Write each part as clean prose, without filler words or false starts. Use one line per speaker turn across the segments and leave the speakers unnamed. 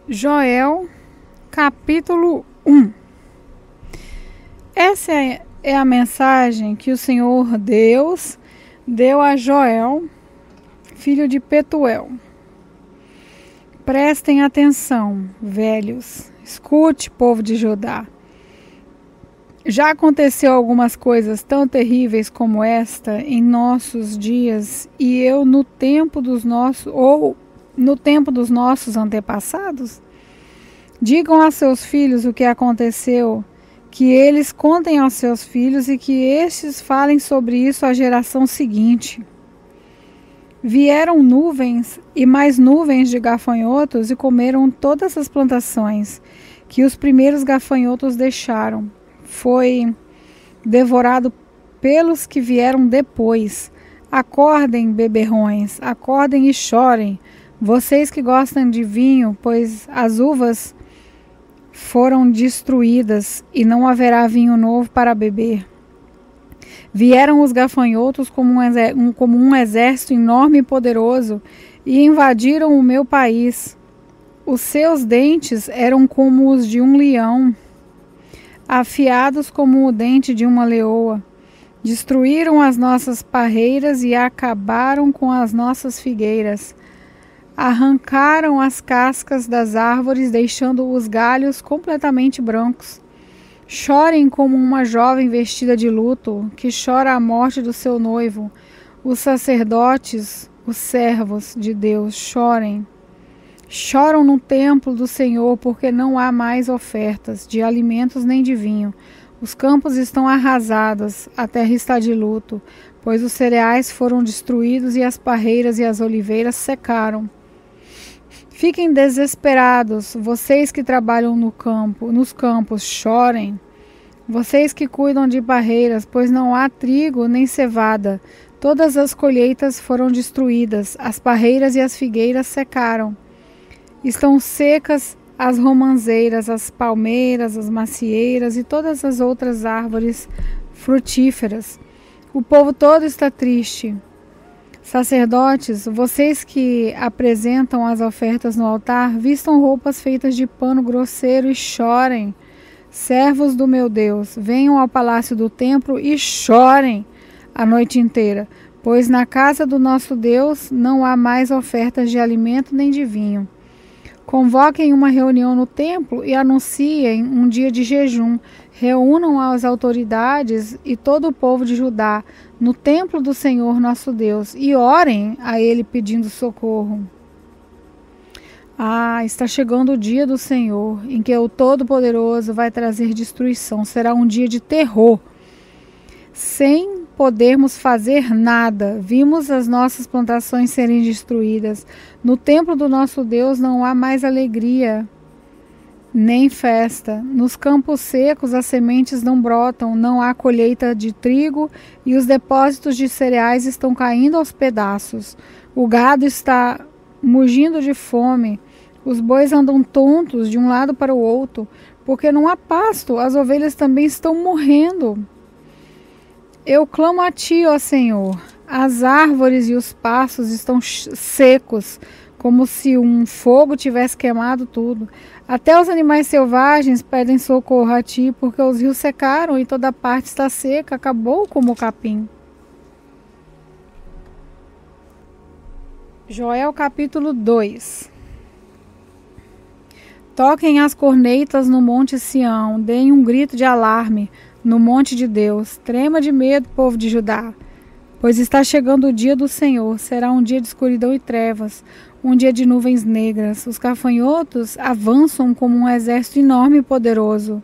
Joel, capítulo 1. Essa é a mensagem que o Senhor Deus deu a Joel, filho de Petuel. Prestem atenção, velhos. Escute, povo de Judá. Já aconteceu algumas coisas tão terríveis como esta em nossos dias, e eu no tempo dos nossos antepassados? Digam a seus filhos o que aconteceu, que eles contem aos seus filhos e que estes falem sobre isso à geração seguinte. Vieram nuvens e mais nuvens de gafanhotos e comeram todas as plantações que os primeiros gafanhotos deixaram. Foi devorado pelos que vieram depois. Acordem, beberrões, acordem e chorem, vocês que gostam de vinho, pois as uvas foram destruídas e não haverá vinho novo para beber. Vieram os gafanhotos como um exército enorme e poderoso e invadiram o meu país. Os seus dentes eram como os de um leão, afiados como o dente de uma leoa. Destruíram as nossas parreiras e acabaram com as nossas figueiras. Arrancaram as cascas das árvores, deixando os galhos completamente brancos. Chorem como uma jovem vestida de luto, que chora a morte do seu noivo. Os sacerdotes, os servos de Deus, chorem. Choram no templo do Senhor, porque não há mais ofertas de alimentos nem de vinho. Os campos estão arrasados, a terra está de luto, pois os cereais foram destruídos e as parreiras e as oliveiras secaram. Fiquem desesperados, vocês que trabalham nos campos, chorem. Vocês que cuidam de parreiras, pois não há trigo nem cevada. Todas as colheitas foram destruídas, as parreiras e as figueiras secaram. Estão secas as romãzeiras, as palmeiras, as macieiras e todas as outras árvores frutíferas. O povo todo está triste. Sacerdotes, vocês que apresentam as ofertas no altar, vistam roupas feitas de pano grosseiro e chorem. Servos do meu Deus, venham ao palácio do templo e chorem a noite inteira, pois na casa do nosso Deus não há mais ofertas de alimento nem de vinho. Convoquem uma reunião no templo e anunciem um dia de jejum. Reúnam as autoridades e todo o povo de Judá no templo do Senhor nosso Deus e orem a Ele pedindo socorro. Está chegando o dia do Senhor, em que o Todo-Poderoso vai trazer destruição. Será um dia de terror. Sem podermos fazer nada, vimos as nossas plantações serem destruídas. No templo do nosso Deus não há mais alegria, nem festa. Nos campos secos as sementes não brotam, não há colheita de trigo e os depósitos de cereais estão caindo aos pedaços. O gado está mugindo de fome, os bois andam tontos de um lado para o outro, porque não há pasto, as ovelhas também estão morrendo. Eu clamo a ti, ó Senhor. As árvores e os pastos estão secos, como se um fogo tivesse queimado tudo. Até os animais selvagens pedem socorro a ti, porque os rios secaram e toda parte está seca, acabou como o capim. Joel capítulo 2. Toquem as cornetas no monte Sião, deem um grito de alarme no monte de Deus. Trema de medo, povo de Judá, pois está chegando o dia do Senhor. Será um dia de escuridão e trevas, um dia de nuvens negras. Os gafanhotos avançam como um exército enorme e poderoso,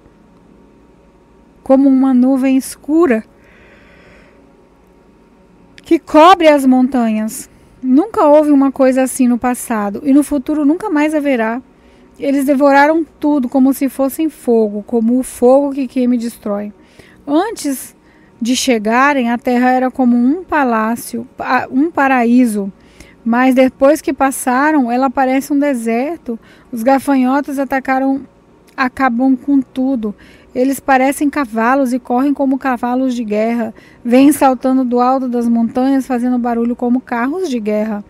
como uma nuvem escura que cobre as montanhas. Nunca houve uma coisa assim no passado, e no futuro nunca mais haverá. Eles devoraram tudo como se fossem fogo, como o fogo que queima e destrói. Antes de chegarem, a terra era como um palácio, um paraíso. Mas depois que passaram, ela parece um deserto. Os gafanhotos acabam com tudo. Eles parecem cavalos e correm como cavalos de guerra. Vêm saltando do alto das montanhas, fazendo barulho como carros de guerra.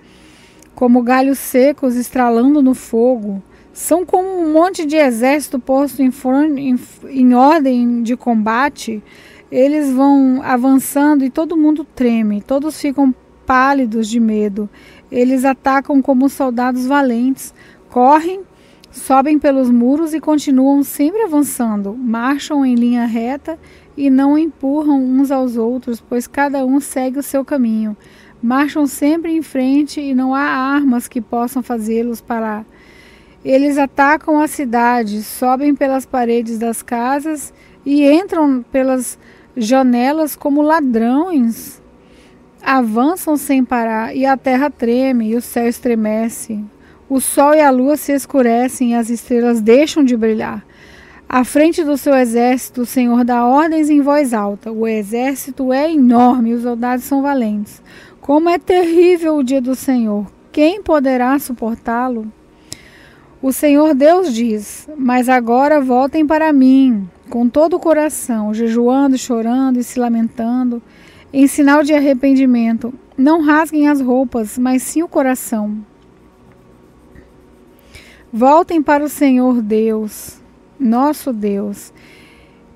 Como galhos secos estralando no fogo. São como um monte de exército posto em ordem de combate. Eles vão avançando e todo mundo treme, todos ficam pálidos de medo. Eles atacam como soldados valentes, correm, sobem pelos muros e continuam sempre avançando, marcham em linha reta e não empurram uns aos outros, pois cada um segue o seu caminho. Marcham sempre em frente e não há armas que possam fazê-los parar. Eles atacam a cidade, sobem pelas paredes das casas e entram pelas janelas como ladrões. Avançam sem parar e a terra treme e o céu estremece. O sol e a lua se escurecem e as estrelas deixam de brilhar. À frente do seu exército, o Senhor dá ordens em voz alta. O exército é enorme e os soldados são valentes. Como é terrível o dia do Senhor! Quem poderá suportá-lo? O Senhor Deus diz: mas agora voltem para mim, com todo o coração, jejuando, chorando e se lamentando, em sinal de arrependimento. Não rasguem as roupas, mas sim o coração. Voltem para o Senhor Deus, nosso Deus,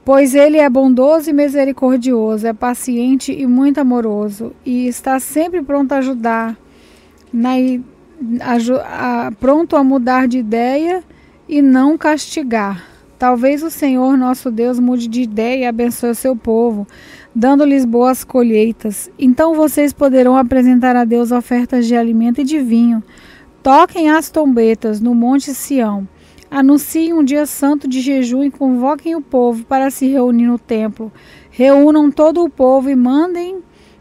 pois Ele é bondoso e misericordioso, é paciente e muito amoroso, e está sempre pronto a ajudar, pronto a mudar de ideia e não castigar. Talvez o Senhor nosso Deus mude de ideia e abençoe o seu povo, dando-lhes boas colheitas. Então vocês poderão apresentar a Deus ofertas de alimento e de vinho. Toquem as trombetas no Monte Sião. Anunciem um dia santo de jejum e convoquem o povo para se reunir no templo. Reúnam todo o povo e mandem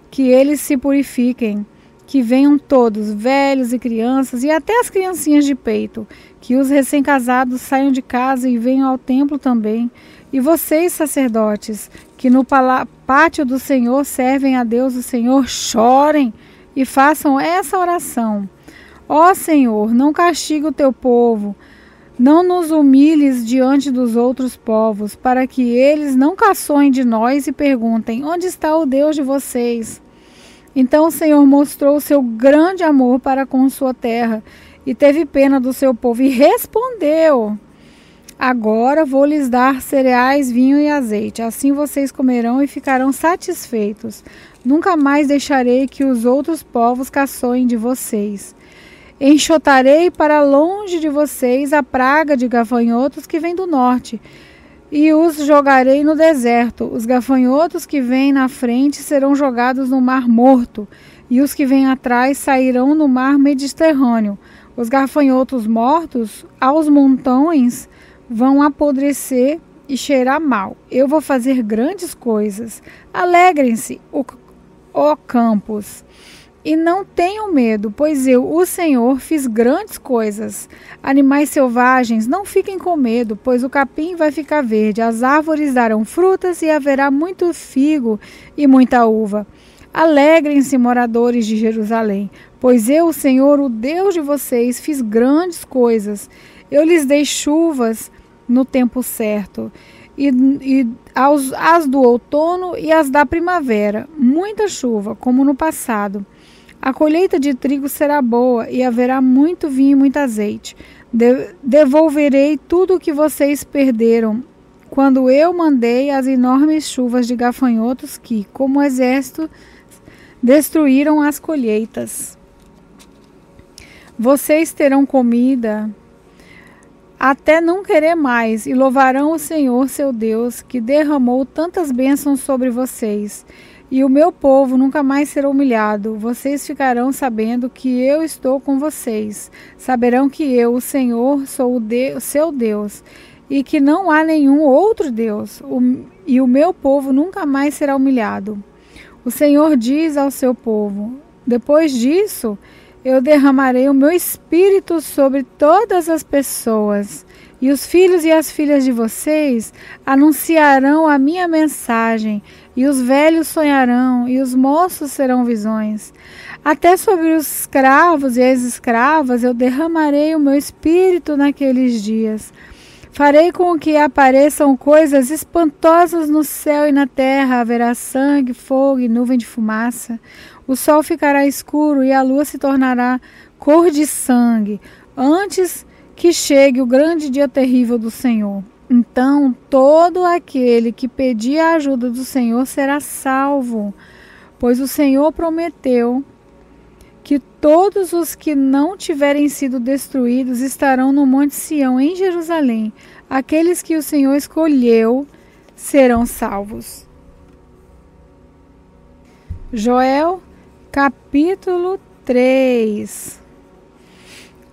que eles se purifiquem. Que venham todos, velhos e crianças, e até as criancinhas de peito. Que os recém-casados saiam de casa e venham ao templo também. E vocês, sacerdotes, que no pátio do Senhor servem a Deus o Senhor, chorem e façam essa oração. Ó Senhor, não castigue o teu povo, não nos humilhes diante dos outros povos, para que eles não caçoem de nós e perguntem: onde está o Deus de vocês? Então o Senhor mostrou o seu grande amor para com sua terra e teve pena do seu povo e respondeu: agora vou lhes dar cereais, vinho e azeite, assim vocês comerão e ficarão satisfeitos. Nunca mais deixarei que os outros povos caçoem de vocês. Enxotarei para longe de vocês a praga de gafanhotos que vem do norte, e os jogarei no deserto. Os gafanhotos que vêm na frente serão jogados no mar morto, e os que vêm atrás sairão no mar Mediterrâneo. Os gafanhotos mortos, aos montões, vão apodrecer e cheirar mal. Eu vou fazer grandes coisas. Alegrem-se, ó campos. E não tenham medo, pois eu, o Senhor, fiz grandes coisas. Animais selvagens, não fiquem com medo, pois o capim vai ficar verde, as árvores darão frutas e haverá muito figo e muita uva. Alegrem-se, moradores de Jerusalém, pois eu, o Senhor, o Deus de vocês, fiz grandes coisas. Eu lhes dei chuvas no tempo certo, as do outono e as da primavera, muita chuva, como no passado. A colheita de trigo será boa e haverá muito vinho e muito azeite. Devolverei tudo o que vocês perderam quando eu mandei as enormes chuvas de gafanhotos que, como exército, destruíram as colheitas. Vocês terão comida até não querer mais e louvarão o Senhor, seu Deus, que derramou tantas bênçãos sobre vocês. E o meu povo nunca mais será humilhado. Vocês ficarão sabendo que eu estou com vocês. Saberão que eu, o Senhor, sou o seu Deus, e que não há nenhum outro Deus. E o meu povo nunca mais será humilhado. O Senhor diz ao seu povo: depois disso, eu derramarei o meu espírito sobre todas as pessoas. E os filhos e as filhas de vocês anunciarão a minha mensagem, e os velhos sonharão, e os moços terão visões. Até sobre os escravos e as escravas eu derramarei o meu espírito naqueles dias. Farei com que apareçam coisas espantosas no céu e na terra. Haverá sangue, fogo e nuvem de fumaça. O sol ficará escuro e a lua se tornará cor de sangue, antes que chegue o grande dia terrível do Senhor. Então todo aquele que pedir a ajuda do Senhor será salvo, pois o Senhor prometeu que todos os que não tiverem sido destruídos estarão no Monte Sião, em Jerusalém. Aqueles que o Senhor escolheu serão salvos. Joel, capítulo 3.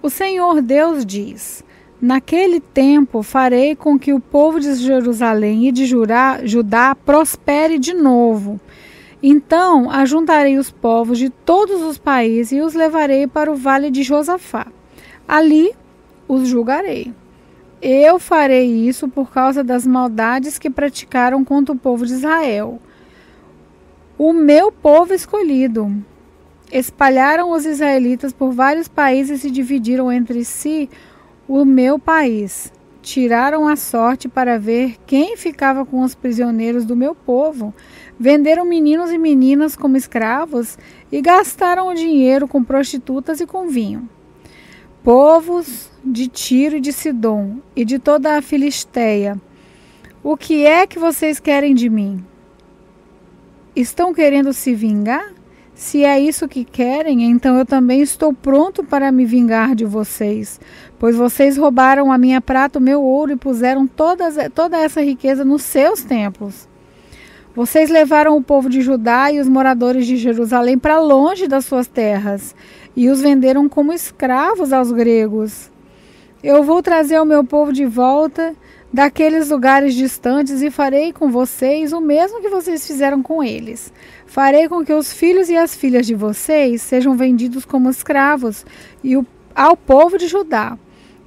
O Senhor Deus diz: naquele tempo farei com que o povo de Jerusalém e de Judá prospere de novo. Então ajuntarei os povos de todos os países e os levarei para o vale de Josafá. Ali os julgarei. Eu farei isso por causa das maldades que praticaram contra o povo de Israel, o meu povo escolhido. Espalharam os israelitas por vários países e dividiram entre si o meu país. Tiraram a sorte para ver quem ficava com os prisioneiros do meu povo. Venderam meninos e meninas como escravos e gastaram o dinheiro com prostitutas e com vinho. Povos de Tiro e de Sidom e de toda a Filisteia, o que é que vocês querem de mim? Estão querendo se vingar? Se é isso que querem, então eu também estou pronto para me vingar de vocês, pois vocês roubaram a minha prata, o meu ouro e puseram toda essa riqueza nos seus templos. Vocês levaram o povo de Judá e os moradores de Jerusalém para longe das suas terras e os venderam como escravos aos gregos. Eu vou trazer o meu povo de volta daqueles lugares distantes e farei com vocês o mesmo que vocês fizeram com eles. Farei com que os filhos e as filhas de vocês sejam vendidos como escravos ao povo de Judá,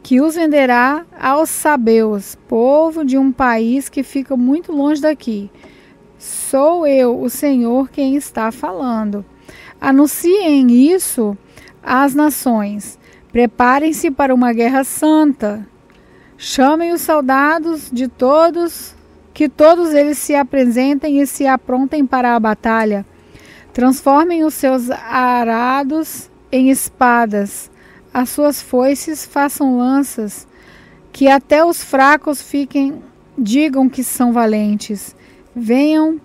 que os venderá aos sabeus, povo de um país que fica muito longe daqui. Sou eu, o Senhor, quem está falando. Anunciem isso às nações. Preparem-se para uma guerra santa. Chamem os soldados de todos, que todos eles se apresentem e se aprontem para a batalha. Transformem os seus arados em espadas, as suas foices façam lanças, que até os fracos digam que são valentes. Venham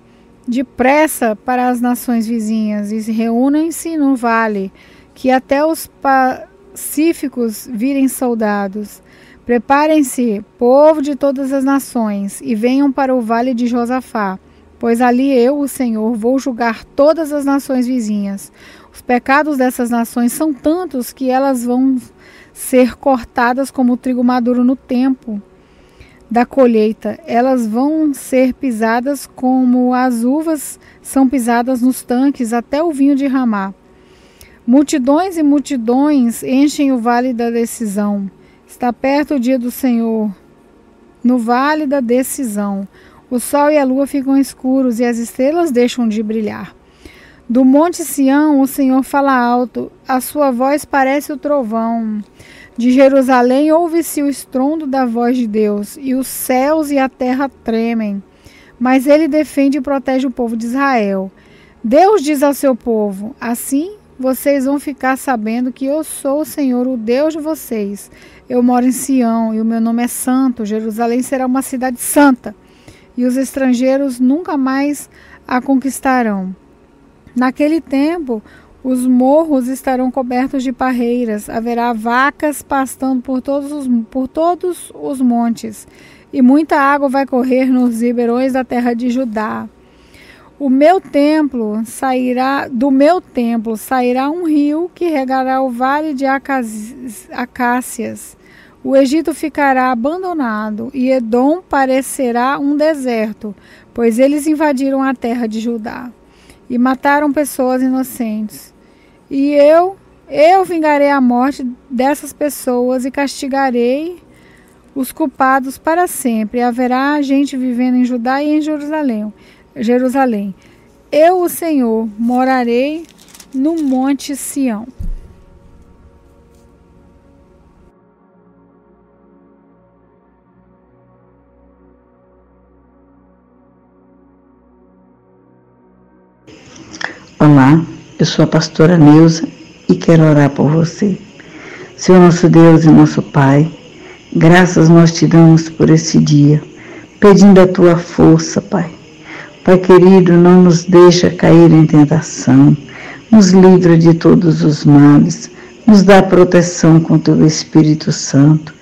depressa para as nações vizinhas e reúnem-se no vale, que até os pacíficos virem soldados. Preparem-se, povo de todas as nações, e venham para o vale de Josafá, pois ali eu, o Senhor, vou julgar todas as nações vizinhas. Os pecados dessas nações são tantos que elas vão ser cortadas como o trigo maduro no tempo da colheita. Elas vão ser pisadas como as uvas são pisadas nos tanques até o vinho derramar. Multidões e multidões enchem o vale da decisão. Está perto o dia do Senhor, no vale da decisão. O sol e a lua ficam escuros e as estrelas deixam de brilhar. Do monte Sião o Senhor fala alto, a sua voz parece o trovão. De Jerusalém ouve-se o estrondo da voz de Deus, e os céus e a terra tremem. Mas ele defende e protege o povo de Israel. Deus diz ao seu povo: assim vocês vão ficar sabendo que eu sou o Senhor, o Deus de vocês. Eu moro em Sião e o meu nome é santo. Jerusalém será uma cidade santa, e os estrangeiros nunca mais a conquistarão. Naquele tempo, os morros estarão cobertos de parreiras, haverá vacas pastando por todos os montes, e muita água vai correr nos ribeirões da terra de Judá. Do meu templo sairá um rio que regará o vale de acácias. O Egito ficará abandonado e Edom parecerá um deserto, pois eles invadiram a terra de Judá e mataram pessoas inocentes. E eu vingarei a morte dessas pessoas e castigarei os culpados para sempre. Haverá gente vivendo em Judá e em Jerusalém. Eu, o Senhor, morarei no monte Sião.
Olá, eu sou a pastora Neuza e quero orar por você. Senhor nosso Deus e nosso Pai, Graças nós te damos por esse dia, pedindo a tua força, Pai. Pai querido, não nos deixa cair em tentação, nos livra de todos os males, nos dá proteção com o teu Espírito Santo.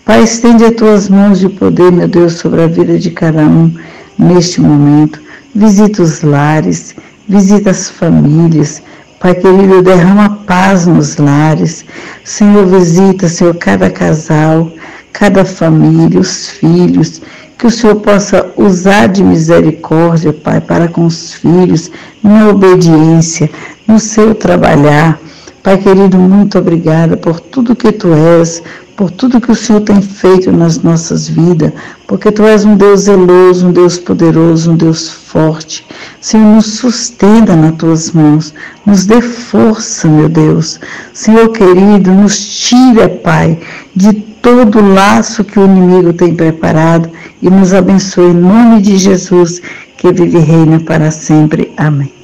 Pai, estende as tuas mãos de poder, meu Deus, sobre a vida de cada um neste momento. Visita os lares, visita as famílias. Pai querido, derrama paz nos lares. Senhor, visita, Senhor, cada casal, cada família, os filhos. Que o Senhor possa usar de misericórdia, Pai, para com os filhos, na obediência, no seu trabalhar. Pai querido, muito obrigada por tudo que Tu és, por tudo que o Senhor tem feito nas nossas vidas, porque Tu és um Deus zeloso, um Deus poderoso, um Deus forte. Senhor, nos sustenta nas Tuas mãos, nos dê força, meu Deus. Senhor querido, nos tira, Pai, de todo o laço que o inimigo tem preparado e nos abençoe em nome de Jesus, que vive e reina para sempre. Amém.